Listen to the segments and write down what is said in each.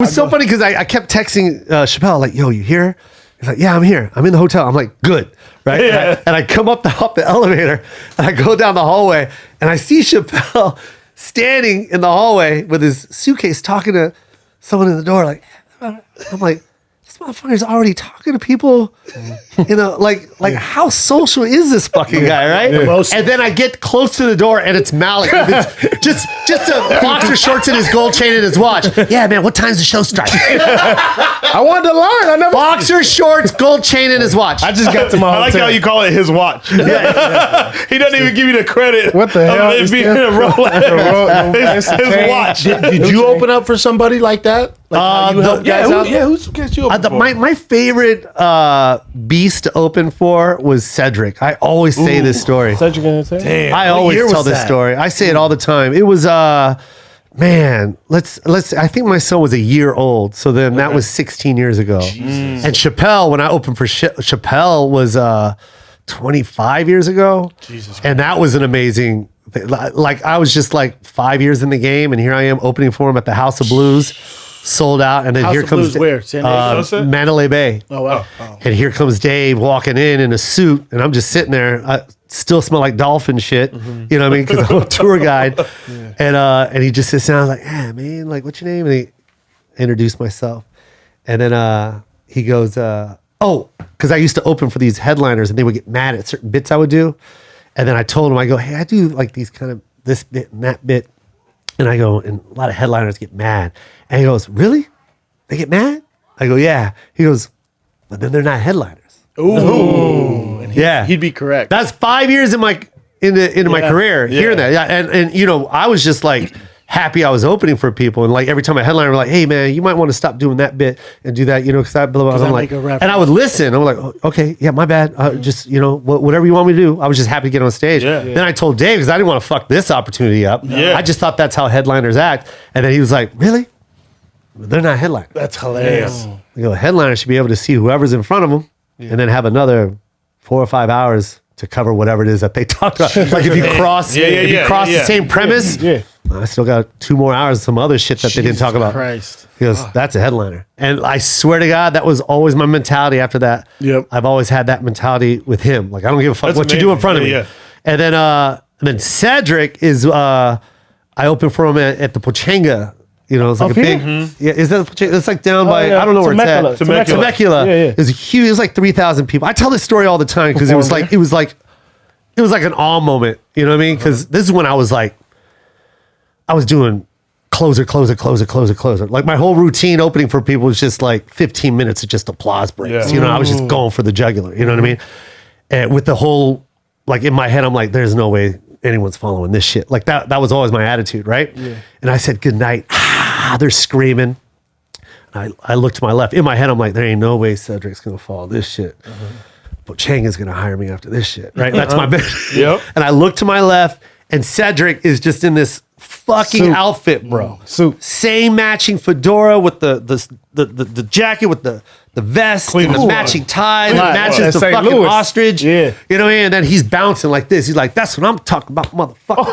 It was so funny because I kept texting Chappelle, like, yo, you here? He's like, yeah, I'm here. I'm in the hotel. I'm like, good. Right. Yeah. And I come up the elevator and I go down the hallway and I see Chappelle standing in the hallway with his suitcase talking to someone in the door. Like, I'm like, this motherfucker's already talking to people. You know, like how social is this fucking guy, right? Yeah. And then I get close to the door and it's Malik. It's just a boxer shorts and his gold chain and his watch. Yeah, man, what time's the show start? I wanted to learn. I never Boxer shorts, gold chain in his watch. I just got to my I like hotel. how you call it his watch. He doesn't even give you the credit. What the hell? It being a Rolex. His watch. Did you open up for somebody like that? Like how you help guys out? Who's gets you open for? My favorite beast to open for was Cedric. I always say this story. Cedric gonna say? Damn. I What year always tell was this that? story. I say it all the time. It was man, let's I think my son was a year old. So then that was 16 years ago. And Chappelle, when I opened for Chappelle was 25 years ago. Jesus. And that was an amazing like I was just like 5 years in the game and here I am opening for him at the House of Blues. Sold out, and then House here of comes Blues where? San Diego? Mandalay Bay. Oh wow. And here comes Dave walking in a suit, and I'm just sitting there. I still smell like dolphin shit. You know what I mean? Because I'm a tour guide. And he just sits down. I was like, "Yeah, man, like, what's your name?" And he introduced myself, and then he goes, "Oh, because I used to open for these headliners, and they would get mad at certain bits I would do." And then I told him, I go, "Hey, I do like these kind of this bit and that bit." And I go, and a lot of headliners get mad. And he goes, really? They get mad? I go, yeah. He goes, but then they're not headliners. Ooh. And Yeah. he'd be correct. That's 5 years in my into my career hearing that. Yeah. And you know, I was just like happy I was opening for people. And like every time a headliner was like, hey man, you might want to stop doing that bit and do that, you know, because I blah, blah, blah. I'm like, and I would listen. I'm like, oh, okay, yeah, my bad. Just, you know, whatever you want me to do. I was just happy to get on stage. Yeah. Then I told Dave, because I didn't want to fuck this opportunity up. Yeah. I just thought that's how headliners act. And then he was like, really? They're not headliners. That's hilarious. I go, headliners should be able to see whoever's in front of them and then have another 4 or 5 hours to cover whatever it is that they talked about. Like if you cross, the same premise, I still got 2 more hours of some other shit that they didn't talk about. Christ. He goes, that's a headliner. And I swear to God, that was always my mentality after that. Yep. I've always had that mentality with him. Like, I don't give a fuck That's what you do in amazing. front of me. Yeah. And then Cedric is, I opened for him at the Pochanga. You know, it's like a big, yeah, is that, it's like down by, I don't know where it's at. Temecula. Yeah. It was huge, it was like 3,000 people. I tell this story all the time because it was like an awe moment. You know what I mean? Because this is when I was doing closer. Like my whole routine opening for people was just like 15 minutes of just applause breaks. Yeah. You know, I was just going for the jugular. You know what I mean? And with the whole, like in my head, I'm like, there's no way anyone's following this shit. Like that was always my attitude, right? Yeah. And I said, good night. They're screaming. I looked to my left. In my head, I'm like, there ain't no way Cedric's gonna follow this shit. But Chang is gonna hire me after this shit, right? That's my bet. Yep. And I look to my left, and Cedric is just in this fucking outfit, bro. Suit. Same matching fedora with the jacket with the vest and the matching tie that matches the St. fucking Louis. ostrich. Yeah. You know what I mean? And then he's bouncing like this. He's like, that's what I'm talking about, motherfucker.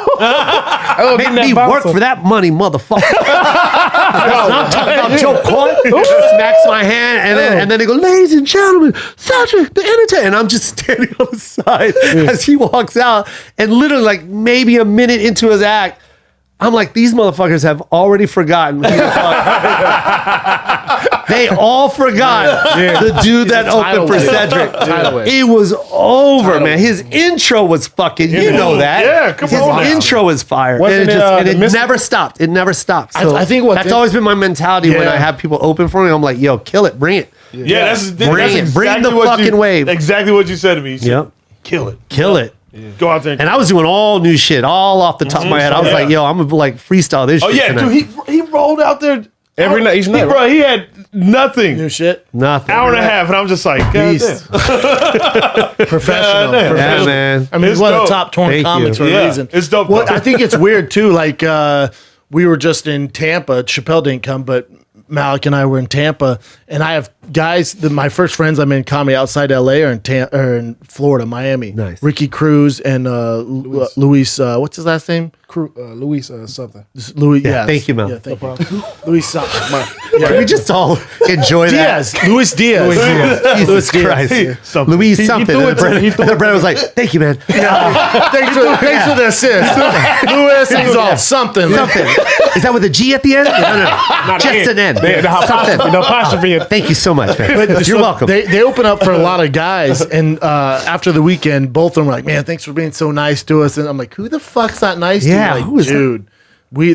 Oh, Make getting that me work bouncer. for that money, motherfucker. That's what I'm talking about, Joe Coy. Smacks my hand, and then they go, ladies and gentlemen, Cedric, the entertainer. And I'm just standing on the side as he walks out. And literally, like maybe a minute into his act, I'm like, these motherfuckers have already forgotten who the fuck. They all forgot the dude that opened for Cedric. It was over, man. His intro was fucking, you know that. Yeah, come His on now. intro was fire. Wasn't And it, it never stopped. It never stopped. So I think that's always been my mentality when I have people open for me. I'm like, yo, kill it, bring it. Yeah, that's Bring exactly the what fucking wave. Exactly what you said to me. You said, Yep. kill it. Kill it. Go out there. And I was doing all new shit, all off the top of my head. I was like, yo, I'm gonna like freestyle this oh shit yeah, tonight. dude, he rolled out there Every night, each night, Bro, he had nothing. New shit. Nothing. Hour and a half, and I'm just like, God Beast. damn. Professional. Yeah, Yeah, man. I mean, It's he's one of dope. the top torn Thank comics you. for a Yeah, reason. it's dope. Well, I think it's weird too. Like we were just in Tampa. Chappelle didn't come, but Malik and I were in Tampa, and I have guys. My first friends I'm in comedy outside LA are in Florida, Miami. Nice. Ricky Cruz and Luis. What's his last name? Luis something. Louis. Yeah, Yes. thank you, Mel. Yeah, thank you. Luis something. Can we just all enjoy that? Luis Diaz. Jesus Christ. Something. Luis something. And then Brennan was like, thank you, man. Thanks for the assist. Luis is all something. Something. Is that with a G at the end? No. Just an N. Something. No apostrophe. Thank you so much, man. You're welcome. They open up for a lot of guys, and after the weekend, both of them were like, "Man, thanks for being so nice to us." And I'm like, "Who the fuck's not nice to you?" Yeah, Like, who is that? dude.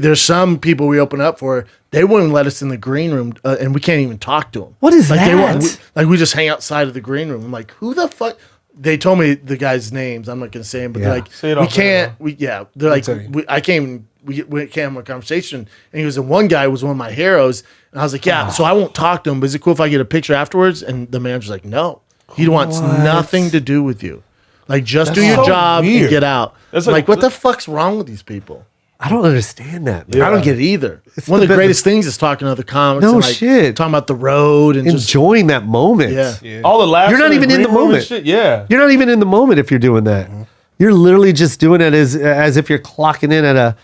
There's some people we open up for. They wouldn't let us in the green room, and we can't even talk to them. What is like, that? We just hang outside of the green room. I'm like, who the fuck? They told me the guys' names. I'm not gonna say them, but they're like, Say it we off there, can't. They're like, I can't even. We can't have a conversation. And he was, and one guy was one of my heroes, and I was like, yeah. So I won't talk to him. But is it cool if I get a picture afterwards? And the manager's like, no, he wants nothing to do with you. Like, just do your so job weird. and get out. That's Like, like- what the fuck's wrong with these people? I don't understand that, man. I don't get it either. One of the greatest things is talking to other comics. No and like, shit. talking about the road and just Enjoying that moment. yeah. All the laughs. You're not even in the green room and moment. Shit. Yeah. You're not even in the moment if you're doing that. You're literally just doing it as if you're clocking in at a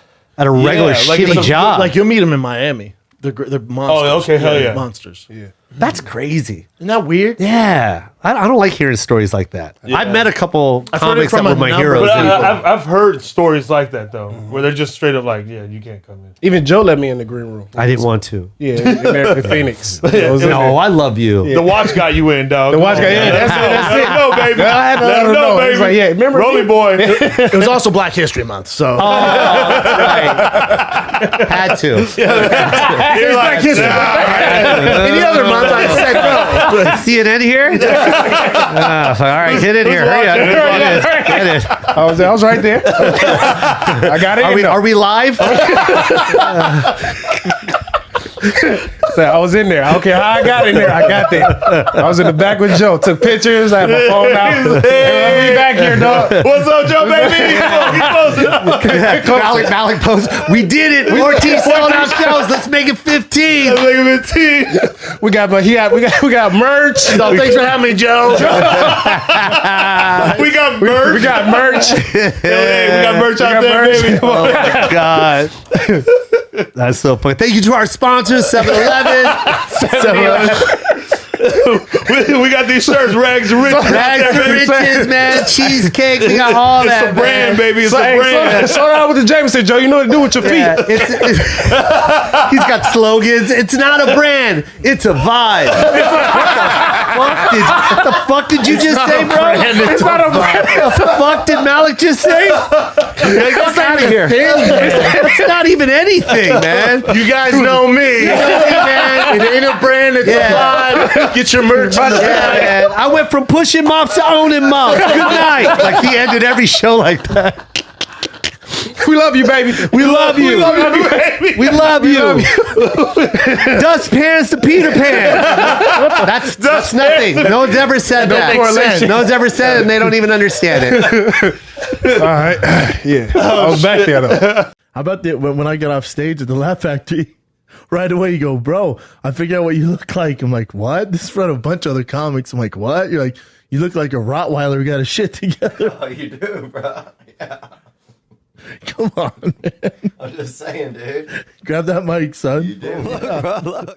regular like shitty it's a- job. Like, you'll meet them in Miami. They're monsters. Oh, okay, hell yeah. Monsters. Yeah. That's crazy. Isn't that weird? Yeah, I don't like hearing stories like that. I've met a couple heard it comics that from were a my number heroes. But anyway. I've heard stories like that though, where they're just straight up like, yeah, you can't come in. Even Joe let me in the green room. I didn't want to. Yeah, American Phoenix. I was in there. No, I love you. The watch got you in, dog. The watch Come guy, on, yeah, man. that's it. Let him know, baby. I had to Let him know, baby. He's like, yeah, remember Rolly me? boy. It was also Black History Month, so Had to. You're like, any other month I said no. CNN here? All right, get in here. Hurry up. Get it. I was right there. I got it. Are we live? So I was in there. I don't care how I got in there. I got there. I was in the back with Joe. Took pictures. I had my phone out. Let me back here, dog. What's up, Joe, baby? Keep posting. Malik post. We did it. 14 sold out shows. Let's make it 15. Let's make it 15. We got merch. So thanks for having me, Joe. We got merch. We got merch. Hey, we got merch out there, merch. baby. Come on. Oh my God. That's so funny. Thank you to our sponsors, 7-Eleven. We got these shirts, Rags to Riches. Rags to Riches, man. Cheesecake. We got all It's that, a brand, man. baby. It's a brand. Slow down with the Jameson, Joe. You know what to do with your feet. Yeah, he's got slogans. It's not a brand. It's a vibe. What the fuck did you just say, bro? It's not a brand. What the fuck did Malik just say? Get out of here. It's not even anything, man. You guys know me. Man. It ain't a brand, it's a vibe. Get your merch. Yeah, man. I went from pushing mops to owning mops. Good night. Like he ended every show like that. We love you, baby. We love you. We love you, baby. We love you. Dustpans to Peter Pan. That's nothing. No one's ever said that. correlation. No one's ever said it, and they don't even understand it. All right. Yeah. I was back there, though. How about when I got off stage at the Laugh Factory? Right away, you go, bro, I figured out what you look like. I'm like, what? This is in front of a bunch of other comics. I'm like, what? You're like, you look like a Rottweiler who got his shit together. Oh, you do, bro. Yeah. Come on, man. I'm just saying, dude. Grab that mic, son. You do, bro. Look.